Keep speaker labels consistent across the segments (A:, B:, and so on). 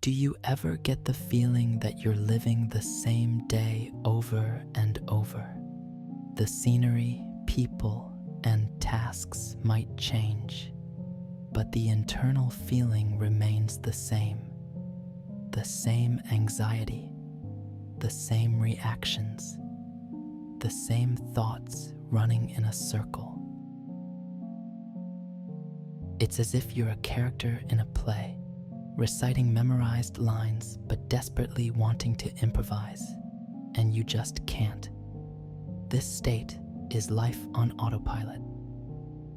A: Do you ever get the feeling that you're living the same day over and over? The scenery, people, and tasks might change, but the internal feeling remains the same. The same anxiety, the same reactions, the same thoughts running in a circle. It's as if you're a character in a play, reciting memorized lines but desperately wanting to improvise, and you just can't. This state is life on autopilot.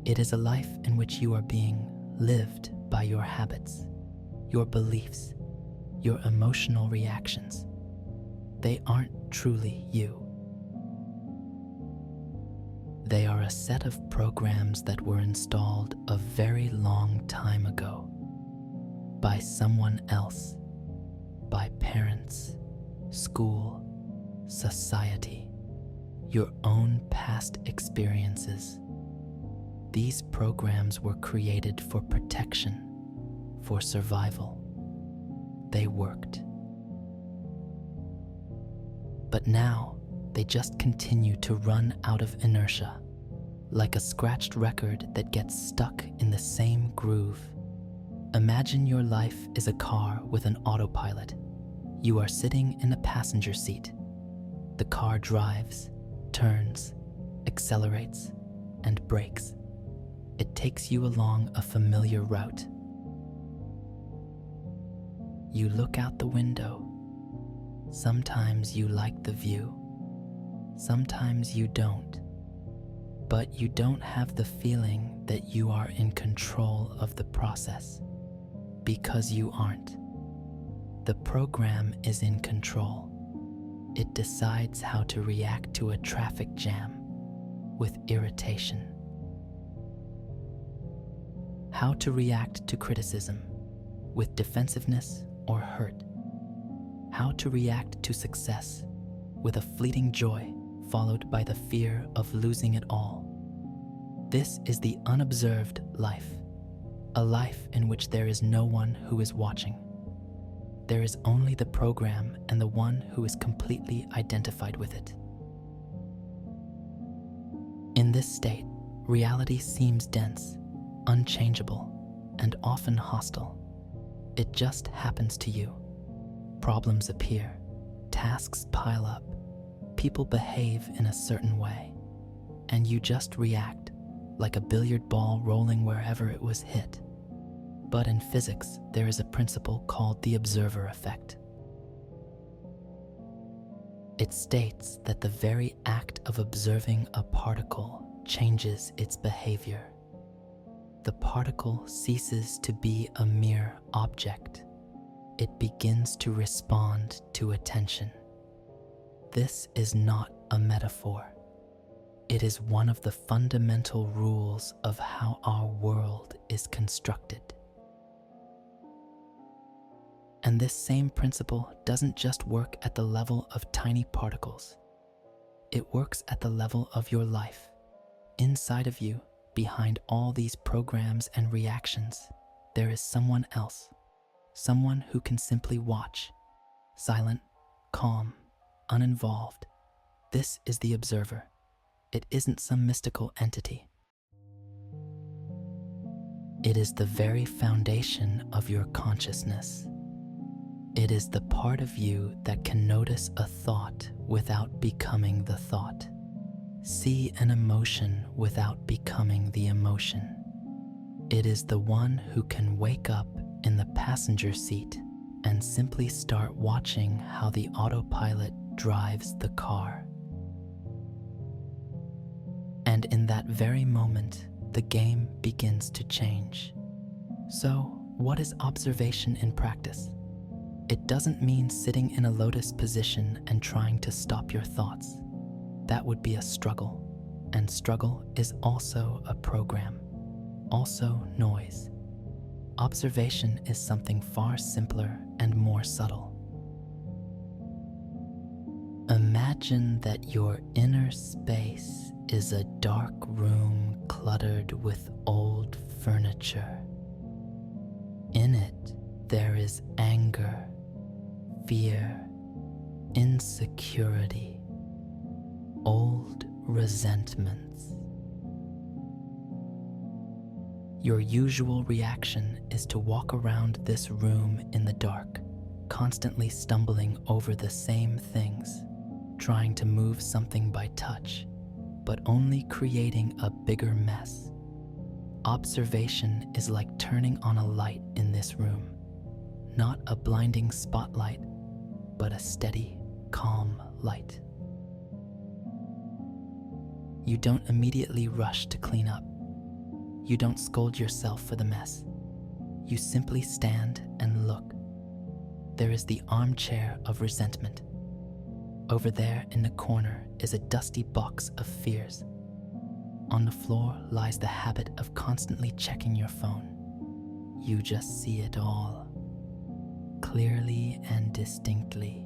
A: It is a life in which you are being lived by your habits, your beliefs, your emotional reactions. They aren't truly you. They are a set of programs that were installed a very long time ago by someone else, by parents, school, society, your own past experiences. These programs were created for protection, for survival. They worked. But now, they just continue to run out of inertia, like a scratched record that gets stuck in the same groove. Imagine your life is a car with an autopilot. You are sitting in the passenger seat. The car drives, turns, accelerates, and brakes. It takes you along a familiar route. You look out the window. Sometimes you like the view. Sometimes you don't. But you don't have the feeling that you are in control of the process, because you aren't. The program is in control. It decides how to react to a traffic jam with irritation, how to react to criticism with defensiveness or hurt, how to react to success with a fleeting joy followed by the fear of losing it all. This is the unobserved life, a life in which there is no one who is watching. There is only the program and the one who is completely identified with it. In this state, reality seems dense, unchangeable, and often hostile. It just happens to you. Problems appear, tasks pile up, people behave in a certain way, and you just react like a billiard ball rolling wherever it was hit. But in physics, there is a principle called the observer effect. It states that the very act of observing a particle changes its behavior. The particle ceases to be a mere object. It begins to respond to attention. This is not a metaphor. It is one of the fundamental rules of how our world is constructed. And this same principle doesn't just work at the level of tiny particles. It works at the level of your life. Inside of you, behind all these programs and reactions, there is someone else. Someone who can simply watch, silent, calm, uninvolved. This is the observer. It isn't some mystical entity. It is the very foundation of your consciousness. It is the part of you that can notice a thought without becoming the thought, see an emotion without becoming the emotion. It is the one who can wake up in the passenger seat and simply start watching how the autopilot drives the car. And in that very moment, the game begins to change. So, what is observation in practice? It doesn't mean sitting in a lotus position and trying to stop your thoughts. That would be a struggle, and struggle is also a program, also noise. Observation is something far simpler and more subtle. Imagine that your inner space is a dark room cluttered with old furniture. In it, there is anger, fear, insecurity, old resentments. Your usual reaction is to walk around this room in the dark, constantly stumbling over the same things, trying to move something by touch, but only creating a bigger mess. Observation is like turning on a light in this room, not a blinding spotlight, but a steady, calm light. You don't immediately rush to clean up. You don't scold yourself for the mess. You simply stand and look. There is the armchair of resentment. Over there in the corner is a dusty box of fears. On the floor lies the habit of constantly checking your phone. You just see it all, clearly and distinctly.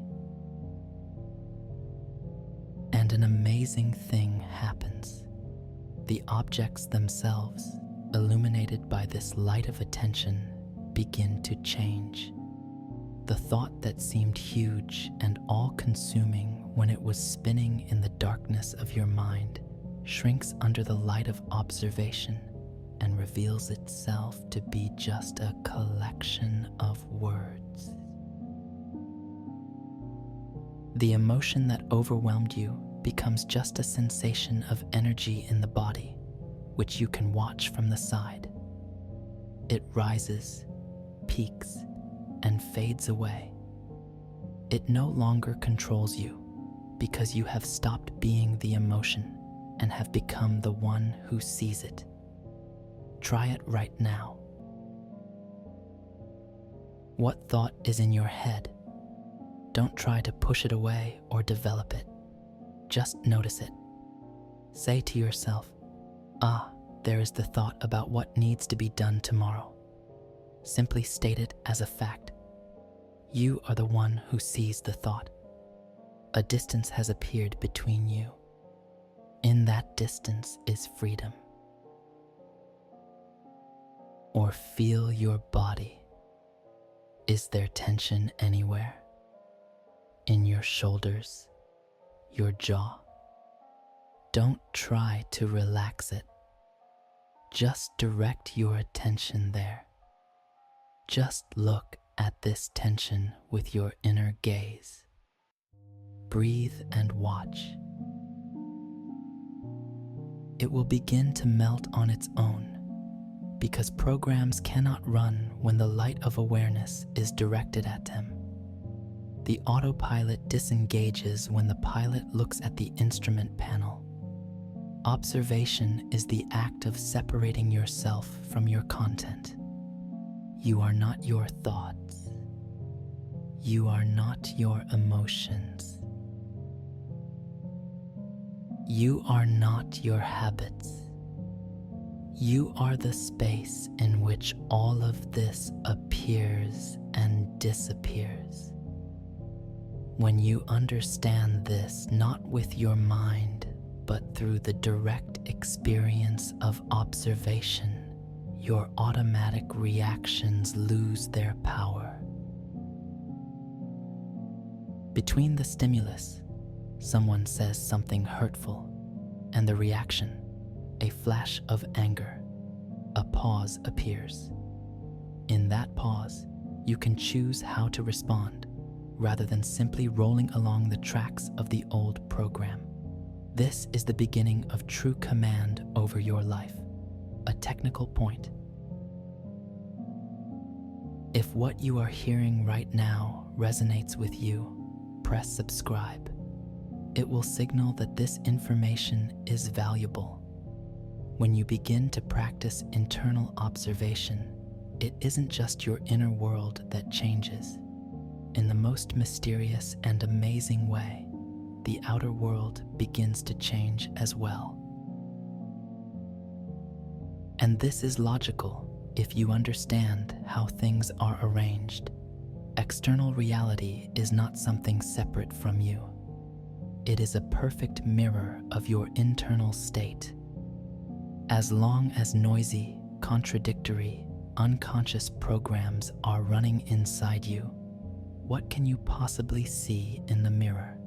A: And an amazing thing happens. The objects themselves, illuminated by this light of attention, begin to change. The thought that seemed huge and all-consuming when it was spinning in the darkness of your mind shrinks under the light of observation and reveals itself to be just a collection of words. The emotion that overwhelmed you becomes just a sensation of energy in the body, which you can watch from the side. It rises, peaks, and fades away. It no longer controls you because you have stopped being the emotion and have become the one who sees it. Try it right now. What thought is in your head? Don't try to push it away or develop it. Just notice it. Say to yourself, there is the thought about what needs to be done tomorrow. Simply state it as a fact. You are the one who sees the thought. A distance has appeared between you. In that distance is freedom. Or feel your body. Is there tension anywhere? In your shoulders, your jaw? Don't try to relax it. Just direct your attention there. Just look at this tension with your inner gaze. Breathe and watch. It will begin to melt on its own, because programs cannot run when the light of awareness is directed at them. The autopilot disengages when the pilot looks at the instrument panel. Observation is the act of separating yourself from your content. You are not your thoughts. You are not your emotions. You are not your habits. You are the space in which all of this appears and disappears. When you understand this, not with your mind, but through the direct experience of observation, your automatic reactions lose their power. Between the stimulus, someone says something hurtful, and the reaction, a flash of anger, a pause appears. In that pause, you can choose how to respond, rather than simply rolling along the tracks of the old program. This is the beginning of true command over your life, a technical point. If what you are hearing right now resonates with you, press subscribe. It will signal that this information is valuable. When you begin to practice internal observation, it isn't just your inner world that changes. In the most mysterious and amazing way, the outer world begins to change as well. And this is logical if you understand how things are arranged. External reality is not something separate from you. It is a perfect mirror of your internal state. As long as noisy, contradictory, unconscious programs are running inside you, what can you possibly see in the mirror?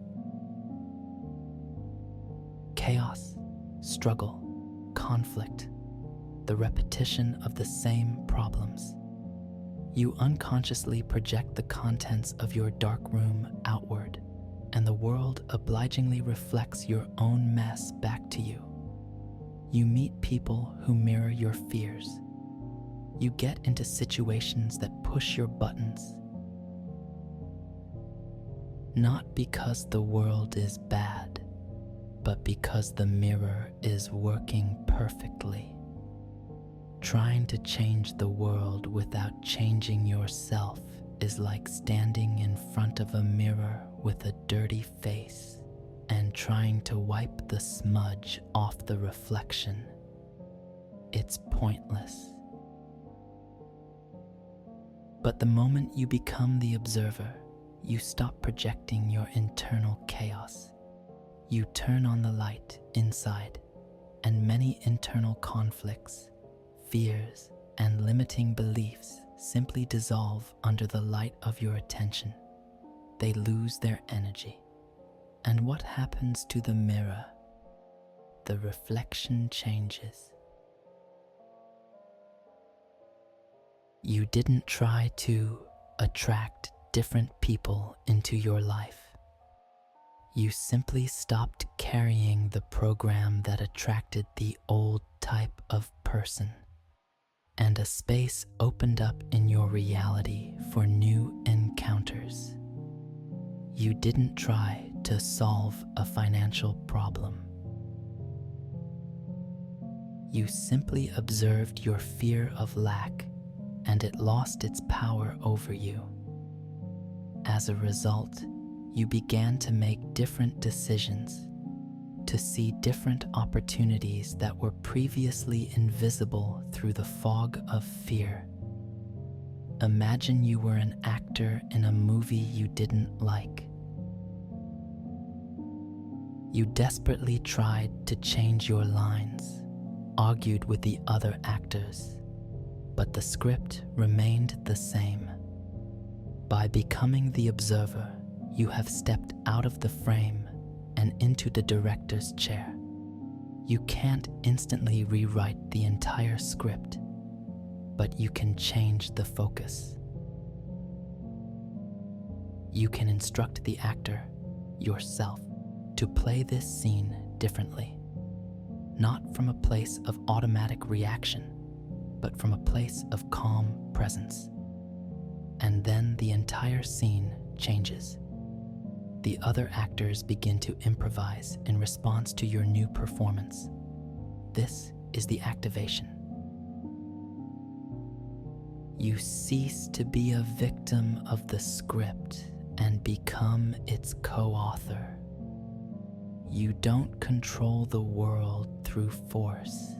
A: Chaos, struggle, conflict, the repetition of the same problems. You unconsciously project the contents of your dark room outward, and the world obligingly reflects your own mess back to you. You meet people who mirror your fears. You get into situations that push your buttons. Not because the world is bad, but because the mirror is working perfectly. Trying to change the world without changing yourself is like standing in front of a mirror with a dirty face and trying to wipe the smudge off the reflection. It's pointless. But the moment you become the observer, you stop projecting your internal chaos. You turn on the light inside, and many internal conflicts, fears, and limiting beliefs simply dissolve under the light of your attention. They lose their energy. And what happens to the mirror? The reflection changes. You didn't try to attract different people into your life. You simply stopped carrying the program that attracted the old type of person, and a space opened up in your reality for new encounters. You didn't try to solve a financial problem. You simply observed your fear of lack, and it lost its power over you. As a result, you began to make different decisions, to see different opportunities that were previously invisible through the fog of fear. Imagine you were an actor in a movie you didn't like. You desperately tried to change your lines, argued with the other actors, but the script remained the same. By becoming the observer, you have stepped out of the frame and into the director's chair. You can't instantly rewrite the entire script, but you can change the focus. You can instruct the actor, yourself, to play this scene differently, not from a place of automatic reaction, but from a place of calm presence. And then the entire scene changes. The other actors begin to improvise in response to your new performance. This is the activation. You cease to be a victim of the script and become its co-author. You don't control the world through force.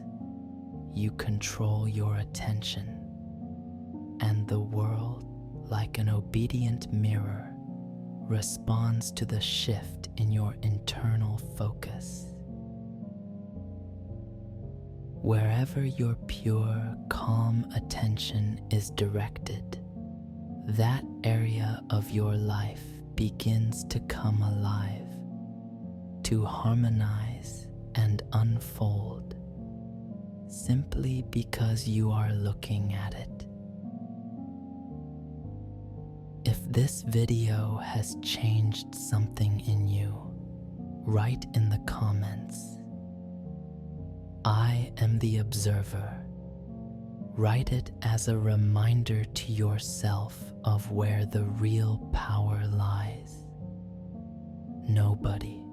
A: You control your attention. And the world, like an obedient mirror, responds to the shift in your internal focus. Wherever your pure, calm attention is directed, that area of your life begins to come alive, to harmonize and unfold, simply because you are looking at it. If this video has changed something in you, write in the comments. I am the observer. Write it as a reminder to yourself of where the real power lies. Nobody